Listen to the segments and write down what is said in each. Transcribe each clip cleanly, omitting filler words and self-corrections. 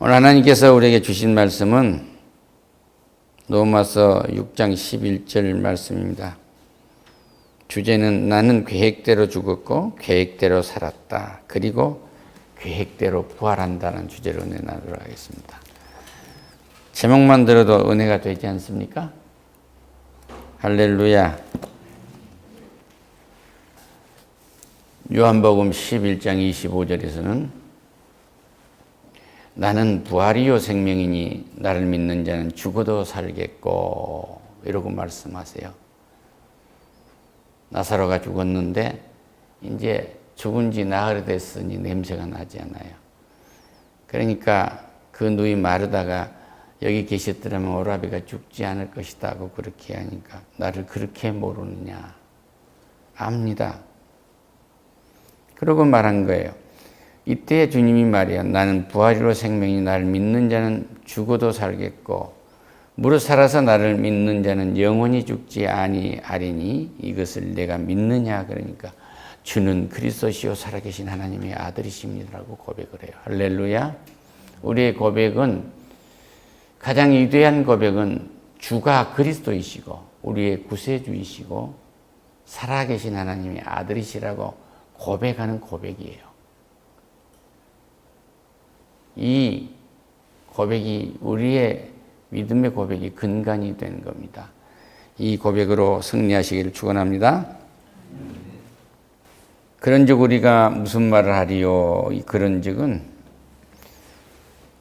오늘 하나님께서 우리에게 주신 말씀은 로마서 6장 11절 말씀입니다. 주제는 나는 계획대로 죽었고 계획대로 살았다. 그리고 계획대로 부활한다는 주제로 은혜 나누도록 하겠습니다. 제목만 들어도 은혜가 되지 않습니까? 할렐루야. 요한복음 11장 25절에서는 나는 부활이요 생명이니 나를 믿는 자는 죽어도 살겠고 이러고 말씀하세요. 나사로가 죽었는데 이제 죽은 지 나흘 됐으니 냄새가 나지 않아요. 그러니까 그 누이 마르다가 여기 계셨더라면 오라비가 죽지 않을 것이다 고 그렇게 하니까 나를 그렇게 모르느냐. 압니다. 그러고 말한 거예요. 이때 주님이 말이야. 나는 부활이로 생명이 나를 믿는 자는 죽어도 살겠고 무릇 살아서 나를 믿는 자는 영원히 죽지 아니하리니 이것을 내가 믿느냐. 그러니까 주는 그리스도시요 살아계신 하나님의 아들이십니다라고 고백을 해요. 할렐루야. 우리의 고백은 가장 위대한 고백은 주가 그리스도이시고 우리의 구세주이시고 살아계신 하나님의 아들이시라고 고백하는 고백이에요. 이 고백이 우리의 믿음의 고백이 근간이 되는 겁니다. 이 고백으로 승리하시기를 축원합니다. 그런즉 우리가 무슨 말을 하리요? 이 그런즉은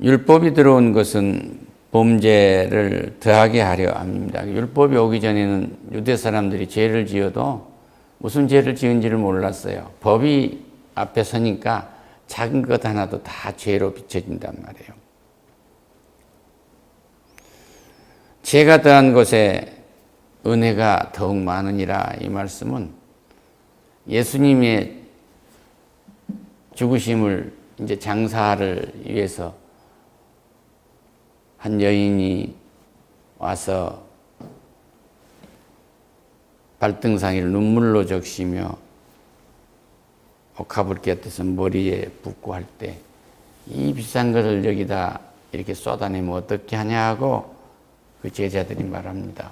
율법이 들어온 것은 범죄를 더하게 하려 함입니다. 율법이 오기 전에는 유대 사람들이 죄를 지어도 무슨 죄를 지은지를 몰랐어요. 법이 앞에 서니까 작은 것 하나도 다 죄로 비춰진단 말이에요. 죄가 더한 곳에 은혜가 더욱 많으니라. 이 말씀은 예수님의 죽으심을 이제 장사를 위해서 한 여인이 와서 발등상을 눈물로 적시며 옥합을 곁에서 머리에 붓고 할 때 이 비싼 것을 여기다 이렇게 쏟아내면 어떻게 하냐고 그 제자들이 말합니다.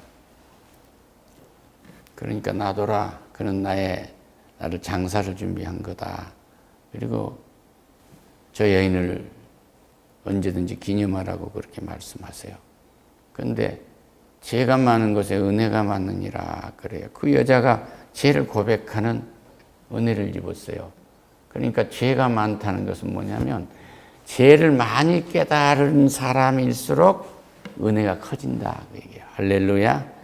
그러니까 놔둬라. 그는 나를 장사를 준비한 거다. 그리고 저 여인을 언제든지 기념하라고 그렇게 말씀하세요. 그런데 죄가 많은 곳에 은혜가 많으니라 그래요. 그 여자가 죄를 고백하는 은혜를 입었어요. 그러니까 죄가 많다는 것은 뭐냐면 죄를 많이 깨달은 사람일수록 은혜가 커진다. 그 얘기예요. 할렐루야.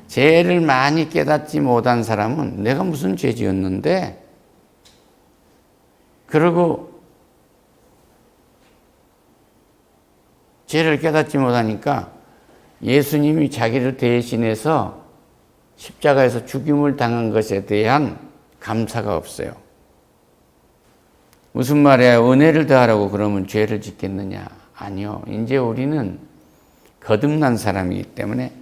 죄를 많이 깨닫지 못한 사람은 내가 무슨 죄 지었는데 그러고 죄를 깨닫지 못하니까 예수님이 자기를 대신해서 십자가에서 죽임을 당한 것에 대한 감사가 없어요. 무슨 말이야? 은혜를 더하라고 그러면 죄를 짓겠느냐? 아니요. 이제 우리는 거듭난 사람이기 때문에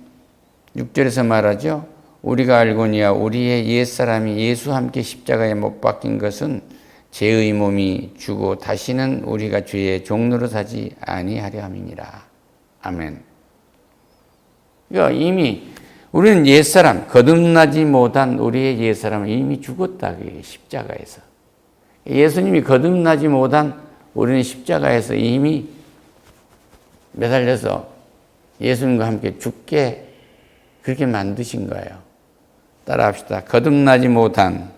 6절에서 말하죠. 우리가 알거니와 우리의 옛사람이 예수와 함께 십자가에 못 박힌 것은 죄의 몸이 주고 다시는 우리가 죄의 종로로 사지 아니하려 함이니라. 아멘. 그러니까 이미 우리는 옛사람, 거듭나지 못한 우리의 옛사람은 이미 죽었다. 십자가에서. 예수님이 거듭나지 못한 우리는 십자가에서 이미 매달려서 예수님과 함께 죽게 그렇게 만드신 거예요. 따라합시다. 거듭나지 못한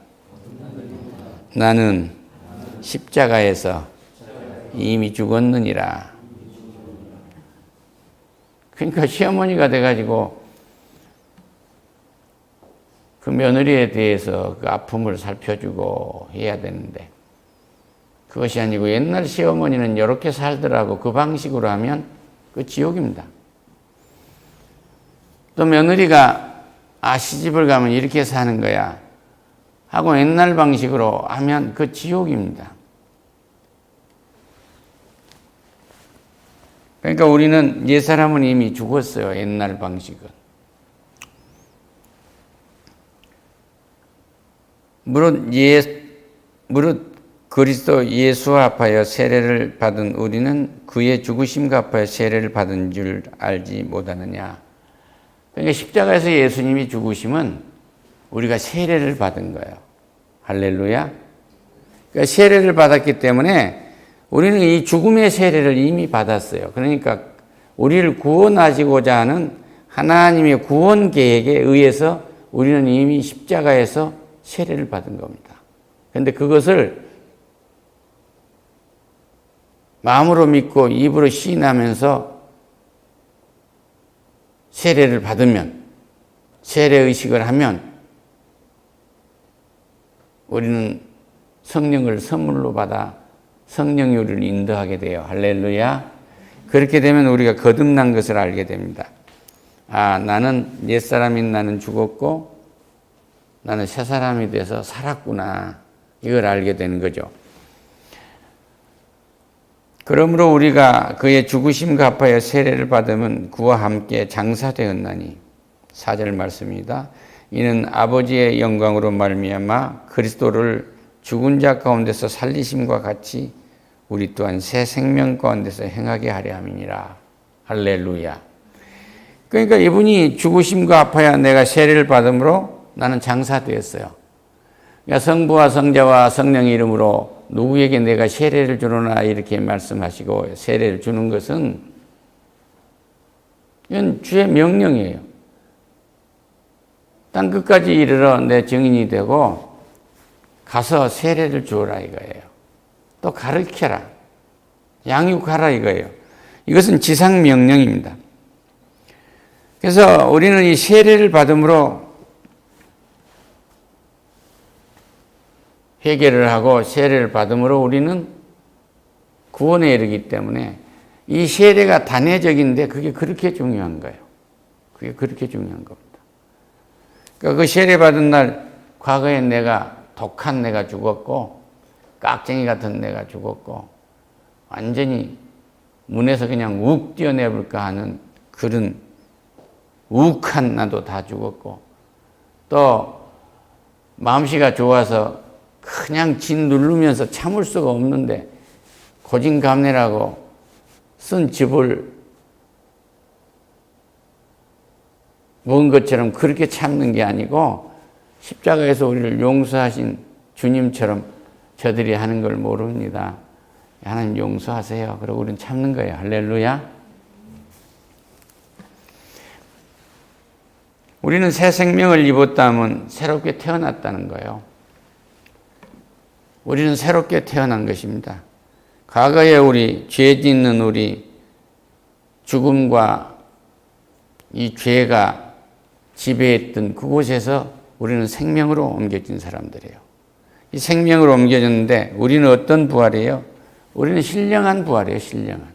나는 십자가에서 이미 죽었느니라. 그러니까 시어머니가 돼가지고 그 며느리에 대해서 그 아픔을 살펴주고 해야 되는데 그것이 아니고 옛날 시어머니는 이렇게 살더라고. 그 방식으로 하면 그 지옥입니다. 또 며느리가 시집을 가면 이렇게 사는 거야 하고 옛날 방식으로 하면 그 지옥입니다. 그러니까 우리는 옛사람은 이미 죽었어요. 옛날 방식은. 무릇 그리스도 예수와 합하여 세례를 받은 우리는 그의 죽으심과 합하여 세례를 받은 줄 알지 못하느냐. 그러니까 십자가에서 예수님이 죽으심은 우리가 세례를 받은 거예요. 할렐루야. 그러니까 세례를 받았기 때문에 우리는 이 죽음의 세례를 이미 받았어요. 그러니까 우리를 구원하시고자 하는 하나님의 구원 계획에 의해서 우리는 이미 십자가에서 세례를 받은 겁니다. 그런데 그것을 마음으로 믿고 입으로 시인하면서 세례를 받으면, 세례의식을 하면 우리는 성령을 선물로 받아 성령이 우리를 인도하게 돼요. 할렐루야. 그렇게 되면 우리가 거듭난 것을 알게 됩니다. 아, 나는 옛사람인 나는 죽었고 나는 새 사람이 돼서 살았구나. 이걸 알게 되는 거죠. 그러므로 우리가 그의 죽으심과 합하여 세례를 받으면 그와 함께 장사되었나니 4절 말씀입니다. 이는 아버지의 영광으로 말미암아 그리스도를 죽은 자 가운데서 살리심과 같이 우리 또한 새 생명 가운데서 행하게 하려 함이니라. 할렐루야. 그러니까 이분이 죽으심과 합하여 내가 세례를 받음으로 나는 장사되었어요. 그러니까 성부와 성자와 성령의 이름으로 누구에게 내가 세례를 주노나 이렇게 말씀하시고 세례를 주는 것은 이건 주의 명령이에요. 땅 끝까지 이르러 내 증인이 되고 가서 세례를 주어라 이거예요. 또 가르쳐라. 양육하라 이거예요. 이것은 지상 명령입니다. 그래서 우리는 이 세례를 받음으로 회개를 하고 세례를 받음으로 우리는 구원에 이르기 때문에 이 세례가 단회적인데 그게 그렇게 중요한 거예요. 그게 그렇게 중요한 겁니다. 그러니까 그 세례 받은 날 과거에 내가 독한 내가 죽었고 깍쟁이 같은 내가 죽었고 완전히 문에서 그냥 욱 뛰어내볼까 하는 그런 욱한 나도 다 죽었고 또 마음씨가 좋아서 그냥 진 누르면서 참을 수가 없는데 고진감래라고 쓴 집을 먹은 것처럼 그렇게 참는 게 아니고 십자가에서 우리를 용서하신 주님처럼 저들이 하는 걸 모릅니다. 하나님 용서하세요. 그리고 우리는 참는 거예요. 할렐루야. 우리는 새 생명을 입었다면 새롭게 태어났다는 거예요. 우리는 새롭게 태어난 것입니다. 과거에 우리 죄 짓는 우리 죽음과 이 죄가 지배했던 그곳에서 우리는 생명으로 옮겨진 사람들이에요. 이 생명으로 옮겨졌는데 우리는 어떤 부활이에요? 우리는 신령한 부활이에요. 신령한.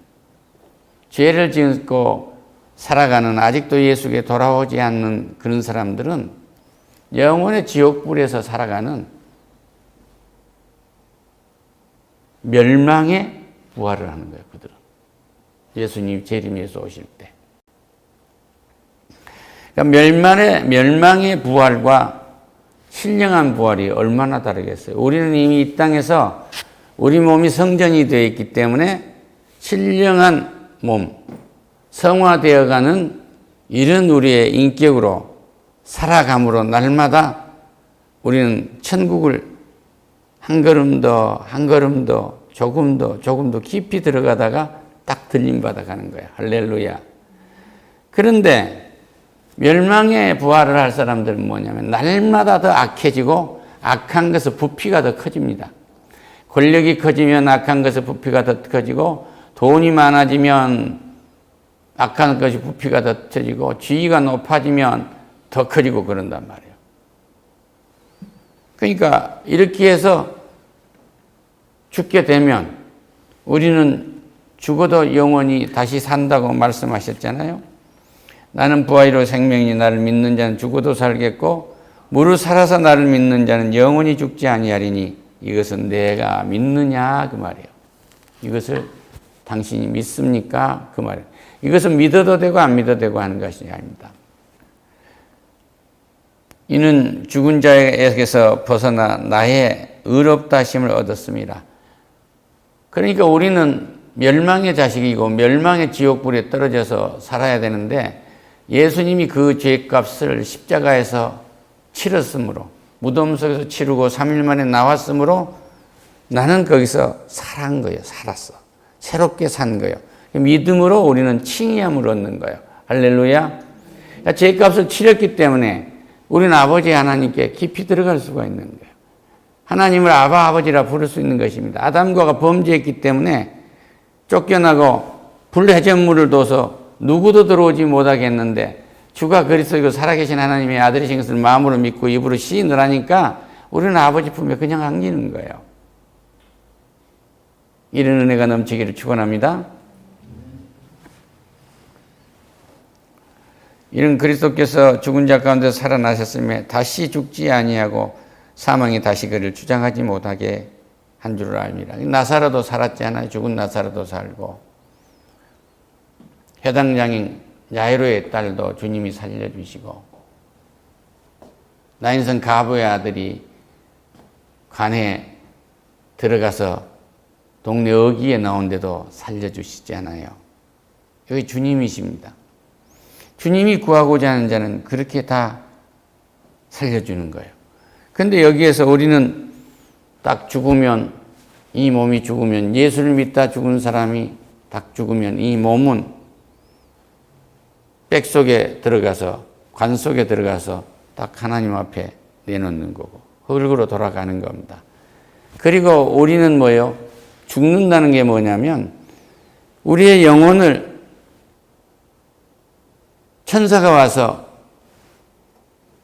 죄를 짓고 살아가는 아직도 예수께 돌아오지 않는 그런 사람들은 영원의 지옥불에서 살아가는 멸망의 부활을 하는 거예요. 그들은. 예수님 재림에서 오실 때. 그러니까 멸망의 부활과 신령한 부활이 얼마나 다르겠어요. 우리는 이미 이 땅에서 우리 몸이 성전이 되어 있기 때문에 신령한 몸, 성화되어가는 이런 우리의 인격으로 살아감으로 날마다 우리는 천국을 한 걸음 더, 한 걸음 더, 조금 더 깊이 들어가다가 딱 들림받아 가는 거예요. 할렐루야. 그런데 멸망의 부활을 할 사람들은 뭐냐면 날마다 더 악해지고 악한 것의 부피가 더 커집니다. 권력이 커지면 악한 것의 부피가 더 커지고 돈이 많아지면 악한 것이 부피가 더 커지고 지위가 높아지면 더 커지고 그런단 말이에요. 그러니까 이렇게 해서 죽게 되면 우리는 죽어도 영원히 다시 산다고 말씀하셨잖아요. 나는 부활이요 생명이니 나를 믿는 자는 죽어도 살겠고 무릇 살아서 나를 믿는 자는 영원히 죽지 아니하리니 이것은 내가 믿느냐 그 말이에요. 이것을 당신이 믿습니까? 그 말이에요. 이것은 믿어도 되고 안 믿어도 되고 하는 것이 아닙니다. 이는 죽은 자에게서 벗어나 나의 의롭다 하심을 얻었습니다. 그러니까 우리는 멸망의 자식이고 멸망의 지옥불에 떨어져서 살아야 되는데 예수님이 그 죄값을 십자가에서 치렀으므로 무덤 속에서 치르고 3일 만에 나왔으므로 나는 거기서 살아간 거예요. 살았어. 새롭게 산 거예요. 믿음으로 우리는 칭의함을 얻는 거예요. 할렐루야. 그러니까 죄값을 치렀기 때문에 우리는 아버지 하나님께 깊이 들어갈 수가 있는 거예요. 하나님을 아바 아버지라 부를 수 있는 것입니다. 아담과가 범죄했기 때문에 쫓겨나고 불회전물을 둬서 누구도 들어오지 못하게 했는데 주가 그리스도이고 살아계신 하나님의 아들이신 것을 마음으로 믿고 입으로 시인을 하니까 우리는 아버지 품에 그냥 안기는 거예요. 이런 은혜가 넘치기를 축원합니다. 이런 그리스도께서 죽은 자 가운데 살아나셨음에 다시 죽지 아니하고 사망이 다시 그를 주장하지 못하게 한 줄을 압니다. 나사로도 살았지 않아요? 죽은 나사로도 살고 회당장인 야이로의 딸도 주님이 살려주시고 나인성 가부의 아들이 관에 들어가서 동네 어귀에 나온데도 살려주시지 않아요. 여기 주님이십니다. 주님이 구하고자 하는 자는 그렇게 다 살려주는 거예요. 근데 여기에서 우리는 딱 죽으면, 이 몸이 죽으면, 예수를 믿다 죽은 사람이 딱 죽으면 이 몸은 백 속에 들어가서, 관 속에 들어가서 딱 하나님 앞에 내놓는 거고 흙으로 돌아가는 겁니다. 그리고 우리는 뭐예요? 죽는다는 게 뭐냐면 우리의 영혼을 천사가 와서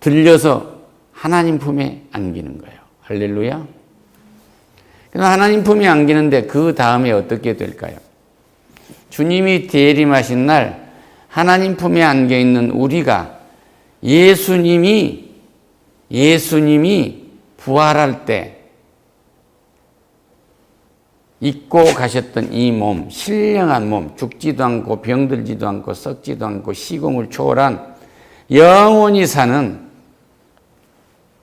들려서 하나님 품에 안기는 거예요. 할렐루야. 그래서 하나님 품에 안기는데 그 다음에 어떻게 될까요? 주님이 대림하신 날 하나님 품에 안겨 있는 우리가 예수님이 부활할 때 잊고 가셨던 이 몸, 신령한 몸, 죽지도 않고 병들지도 않고 썩지도 않고 시공을 초월한 영원히 사는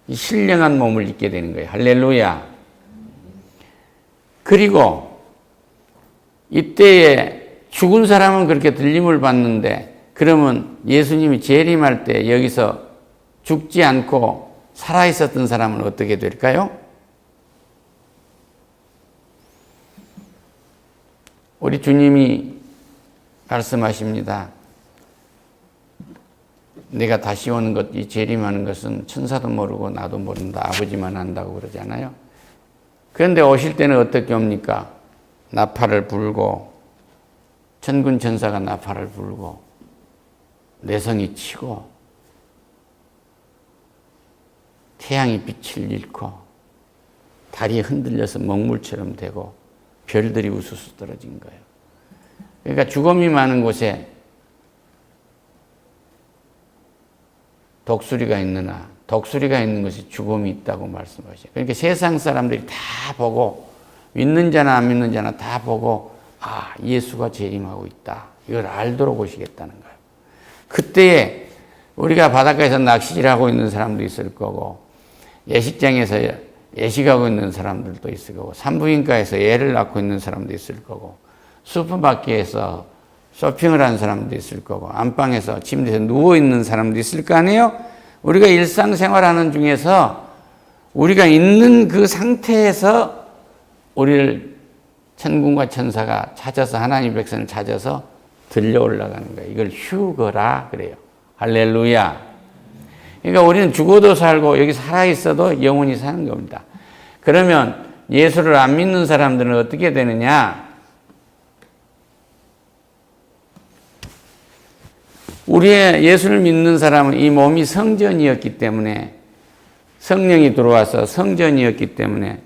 이 신령한 몸을 잊게 되는 거예요. 할렐루야. 그리고 이때에 죽은 사람은 그렇게 들림을 받는데 그러면 예수님이 재림할 때 여기서 죽지 않고 살아있었던 사람은 어떻게 될까요? 우리 주님이 말씀하십니다. 내가 다시 오는 것, 이 재림하는 것은 천사도 모르고 나도 모른다. 아버지만 안다고 그러잖아요. 그런데 오실 때는 어떻게 옵니까? 나팔을 불고 천군 천사가 나팔을 불고 내성이 치고 태양이 빛을 잃고 달이 흔들려서 먹물처럼 되고 별들이 우수수 떨어진 거예요. 그러니까 죽음이 많은 곳에 독수리가 있느나 독수리가 있는 곳에 죽음이 있다고 말씀하셔요. 그러니까 세상 사람들이 다 보고 믿는 자나 안 믿는 자나 다 보고 아, 예수가 재림하고 있다. 이걸 알도록 오시겠다는 거예요. 그때에 우리가 바닷가에서 낚시질하고 있는 사람도 있을 거고 예식장에서 예식하고 있는 사람들도 있을 거고 산부인과에서 애를 낳고 있는 사람도 있을 거고 슈퍼마켓에서 쇼핑을 하는 사람도 있을 거고 안방에서 침대에서 누워있는 사람도 있을 거 아니에요? 우리가 일상생활하는 중에서 우리가 있는 그 상태에서 우리를 천군과 천사가 찾아서 하나님 백성을 찾아서 들려 올라가는 거예요. 이걸 휴거라 그래요. 할렐루야. 그러니까 우리는 죽어도 살고 여기 살아있어도 영원히 사는 겁니다. 그러면 예수를 안 믿는 사람들은 어떻게 되느냐? 우리의 예수를 믿는 사람은 이 몸이 성전이었기 때문에 성령이 들어와서 성전이었기 때문에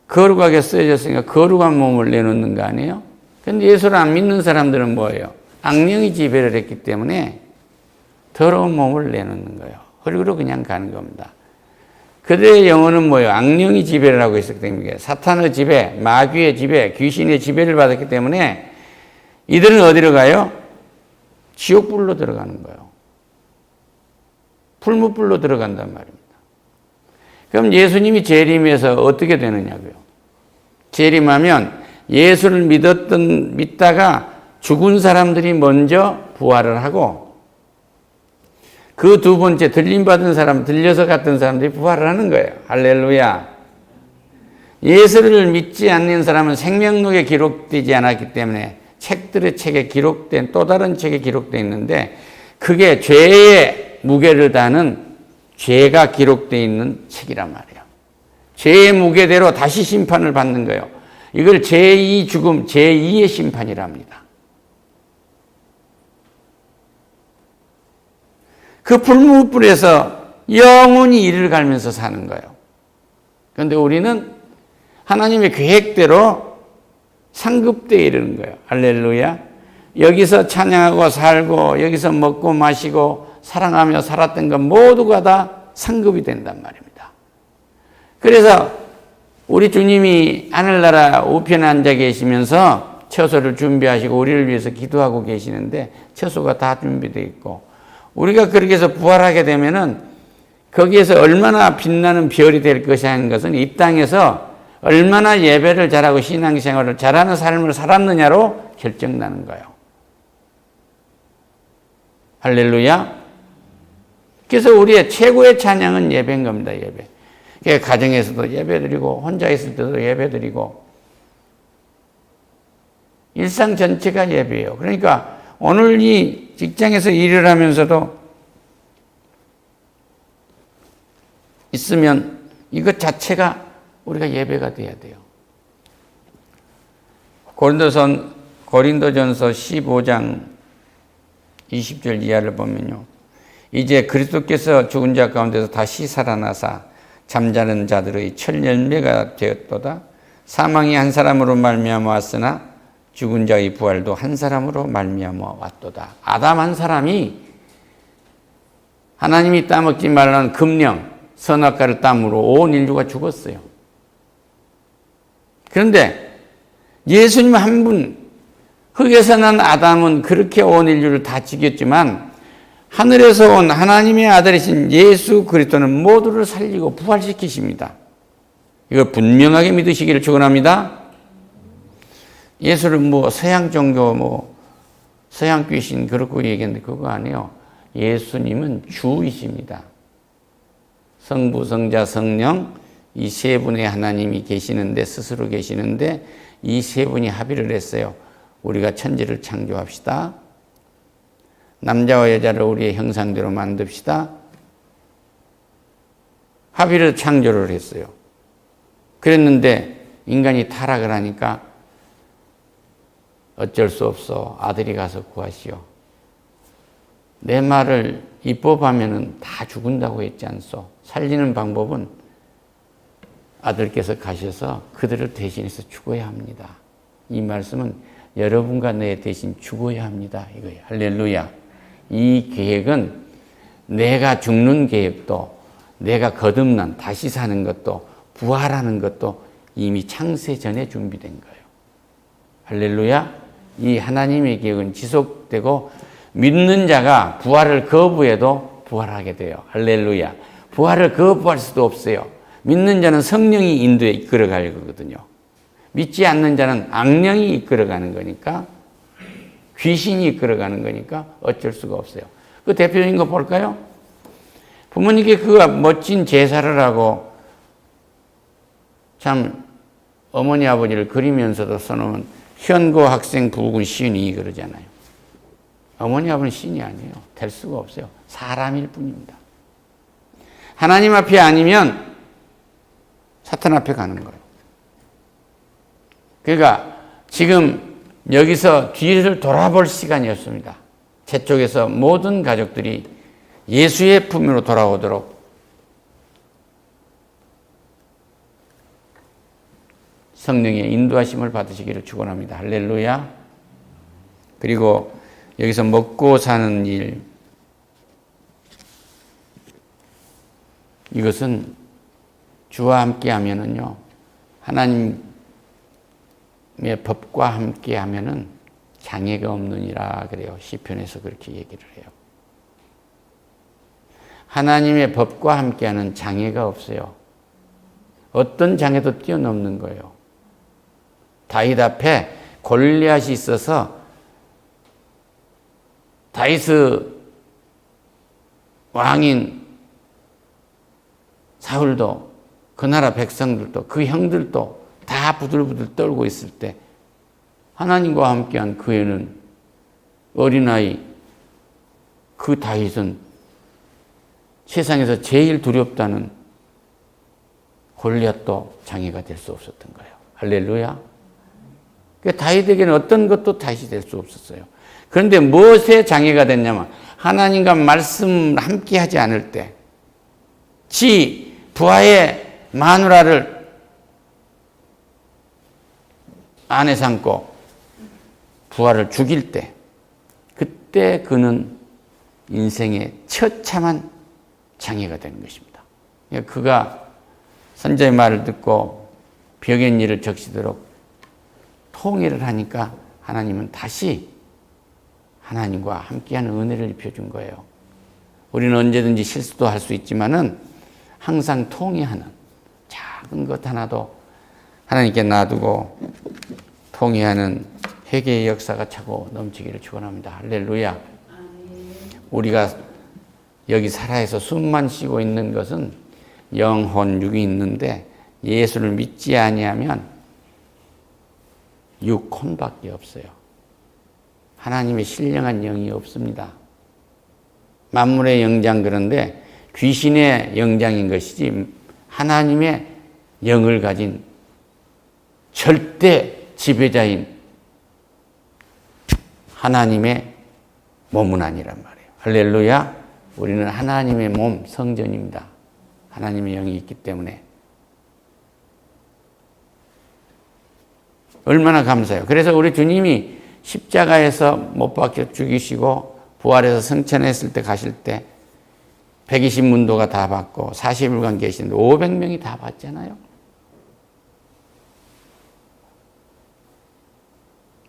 거룩하게 쓰여졌으니까 거룩한 몸을 내놓는 거 아니에요? 그런데 예수를 안 믿는 사람들은 뭐예요? 악령이 지배를 했기 때문에 더러운 몸을 내놓는 거예요. 흙으로 그냥 가는 겁니다. 그들의 영혼은 뭐예요? 악령이 지배를 하고 있었기 때문에 사탄의 지배, 마귀의 지배, 귀신의 지배를 받았기 때문에 이들은 어디로 가요? 지옥불로 들어가는 거예요. 풀무불로 들어간단 말입니다. 그럼 예수님이 재림해서 어떻게 되느냐고요. 재림하면 예수를 믿다가 죽은 사람들이 먼저 부활을 하고 그 두 번째 들림받은 사람, 들려서 갔던 사람들이 부활을 하는 거예요. 할렐루야. 예수를 믿지 않는 사람은 생명록에 기록되지 않았기 때문에 책들의 책에 기록된 또 다른 책에 기록되어 있는데 그게 죄의 무게를 다는 죄가 기록되어 있는 책이란 말이에요. 죄의 무게대로 다시 심판을 받는 거예요. 이걸 제2 죽음, 제2의 심판이랍니다. 그 불무불에서 영원히 이를 갈면서 사는 거예요. 그런데 우리는 하나님의 계획대로 상급대에 이르는 거예요. 할렐루야. 여기서 찬양하고 살고 여기서 먹고 마시고 사랑하며 살았던 것 모두가 다 상급이 된단 말입니다. 그래서 우리 주님이 하늘나라 우편에 앉아 계시면서 처소를 준비하시고 우리를 위해서 기도하고 계시는데 처소가 다 준비되어 있고 우리가 그렇게 해서 부활하게 되면은 거기에서 얼마나 빛나는 별이 될 것이라는 것은 이 땅에서 얼마나 예배를 잘하고 신앙생활을 잘하는 삶을 살았느냐로 결정나는 거예요. 할렐루야. 그래서 우리의 최고의 찬양은 예배인 겁니다. 예배. 가정에서도 예배드리고 혼자 있을 때도 예배드리고 일상 전체가 예배예요. 그러니까 오늘 이 직장에서 일을 하면서도 있으면 이것 자체가 우리가 예배가 돼야 돼요. 고린도전서 15장 20절 이하를 보면요. 이제 그리스도께서 죽은 자 가운데서 다시 살아나사 잠자는 자들의 첫 열매가 되었도다. 사망이 한 사람으로 말미암아 왔으나 죽은 자의 부활도 한 사람으로 말미암아 왔도다. 아담 한 사람이 하나님이 따먹지 말라는 금령 선악과를 따므로 온 인류가 죽었어요. 그런데 예수님 한 분, 흙에서 난 아담은 그렇게 온 인류를 다 죽였지만 하늘에서 온 하나님의 아들이신 예수 그리스도는 모두를 살리고 부활시키십니다. 이걸 분명하게 믿으시기를 축원합니다. 예수를 서양 종교 서양 귀신 그렇고 얘기했는데 그거 아니에요. 예수님은 주이십니다. 성부, 성자, 성령 이 세 분의 하나님이 계시는데 스스로 계시는데 이 세 분이 합의를 했어요. 우리가 천지를 창조합시다. 남자와 여자를 우리의 형상대로 만듭시다. 합의를 창조를 했어요. 그랬는데 인간이 타락을 하니까 어쩔 수 없어. 아들이 가서 구하시오. 내 말을 입법하면은 다 죽은다고 했지 않소. 살리는 방법은 아들께서 가셔서 그들을 대신해서 죽어야 합니다. 이 말씀은 여러분과 내 대신 죽어야 합니다. 이거예요. 할렐루야. 이 계획은 내가 죽는 계획도 내가 거듭난 다시 사는 것도 부활하는 것도 이미 창세 전에 준비된 거예요. 할렐루야. 이 하나님의 계획은 지속되고 믿는 자가 부활을 거부해도 부활하게 돼요. 할렐루야. 부활을 거부할 수도 없어요. 믿는 자는 성령이 인도에 이끌어갈 거거든요. 믿지 않는 자는 악령이 이끌어가는 거니까 귀신이 이끌어가는 거니까 어쩔 수가 없어요. 그 대표적인 거 볼까요? 부모님께 그 멋진 제사를 하고 참 어머니 아버지를 그리면서도 써놓은 현고 학생 부군 신이 그러잖아요. 어머니 아버지는 신이 아니에요. 될 수가 없어요. 사람일 뿐입니다. 하나님 앞이 아니면 사탄 앞에 가는 거예요. 그러니까 지금 여기서 뒤를 돌아볼 시간이 없습니다. 제 쪽에서 모든 가족들이 예수의 품으로 돌아오도록 성령의 인도하심을 받으시기를 축원합니다. 할렐루야. 그리고 여기서 먹고 사는 일, 이것은 주와 함께 하면은요, 하나님의 법과 함께 하면은 장애가 없느니라 그래요. 시편에서 그렇게 얘기를 해요. 하나님의 법과 함께하는 장애가 없어요. 어떤 장애도 뛰어넘는 거예요. 다윗 앞에 골리앗이 있어서 다윗의 왕인 사울도 그 나라 백성들도 그 형들도 다 부들부들 떨고 있을 때 하나님과 함께한 그 애는 어린아이 그 다윗은 세상에서 제일 두렵다는 골리앗도 장애가 될 수 없었던 거예요. 할렐루야. 그러니까 다윗에게는 어떤 것도 다윗이 될 수 없었어요. 그런데 무엇에 장애가 됐냐면 하나님과 말씀을 함께 하지 않을 때 지 부하의 마누라를 아내 삼고 부하를 죽일 때 그때 그는 인생의 처참한 장애가 되는 것입니다. 그가 선자의 말을 듣고 벽엔 일을 적시도록 통일을 하니까 하나님은 다시 하나님과 함께하는 은혜를 입혀준 거예요. 우리는 언제든지 실수도 할 수 있지만은 항상 통회하는 작은 것 하나도 하나님께 놔두고 통회하는 회개의 역사가 차고 넘치기를 축원합니다. 할렐루야. 우리가 여기 살아서 숨만 쉬고 있는 것은 영혼, 육이 있는데 예수를 믿지 아니하면 육혼밖에 없어요. 하나님의 신령한 영이 없습니다. 만물의 영장 그런데 귀신의 영장인 것이지 하나님의 영을 가진 절대 지배자인 하나님의 몸은 아니란 말이에요. 할렐루야. 우리는 하나님의 몸, 성전입니다. 하나님의 영이 있기 때문에. 얼마나 감사해요. 그래서 우리 주님이 십자가에서 못 박혀 죽이시고 부활해서 승천했을 때 가실 때 120문도가 다 받고 40일간 계시는데 500명이 다 받잖아요.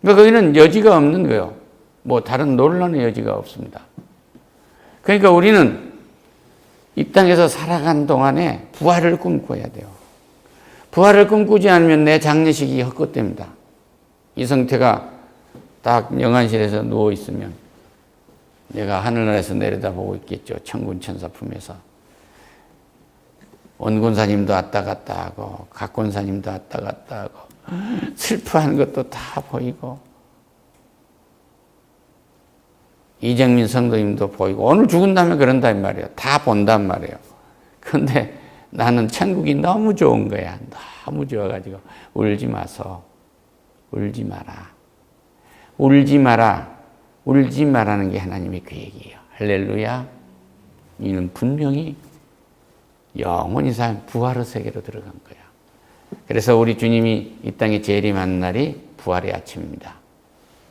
그러니까 거기는 여지가 없는 거예요. 뭐 다른 논란의 여지가 없습니다. 그러니까 우리는 이 땅에서 살아간 동안에 부활을 꿈꿔야 돼요. 부활을 꿈꾸지 않으면 내 장례식이 헛것됩니다. 이성태가 딱 영안실에서 누워있으면 내가 하늘나라에서 내려다보고 있겠죠. 천군 천사 품에서. 원군사님도 왔다 갔다 하고 각군사님도 왔다 갔다 하고 슬퍼하는 것도 다 보이고 이정민 성도님도 보이고 오늘 죽은다면 그런단 말이에요. 다 본단 말이에요. 그런데 나는 천국이 너무 좋은 거야. 너무 좋아가지고 울지 마서. 울지 마라. 울지 마라. 울지 마라는 게 하나님의 계획이에요. 할렐루야. 이는 분명히 영원히 산 부활의 세계로 들어간 거야. 그래서 우리 주님이 이 땅에 재림하는 날이 부활의 아침입니다.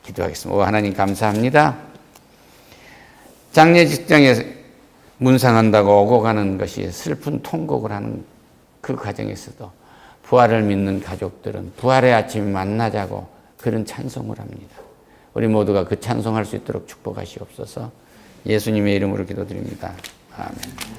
기도하겠습니다. 오, 하나님 감사합니다. 장례식장에 문상한다고 오고 가는 것이 슬픈 통곡을 하는 그 과정에서도 부활을 믿는 가족들은 부활의 아침에 만나자고 그런 찬송을 합니다. 우리 모두가 그 찬송할 수 있도록 축복하시옵소서. 예수님의 이름으로 기도드립니다. 아멘.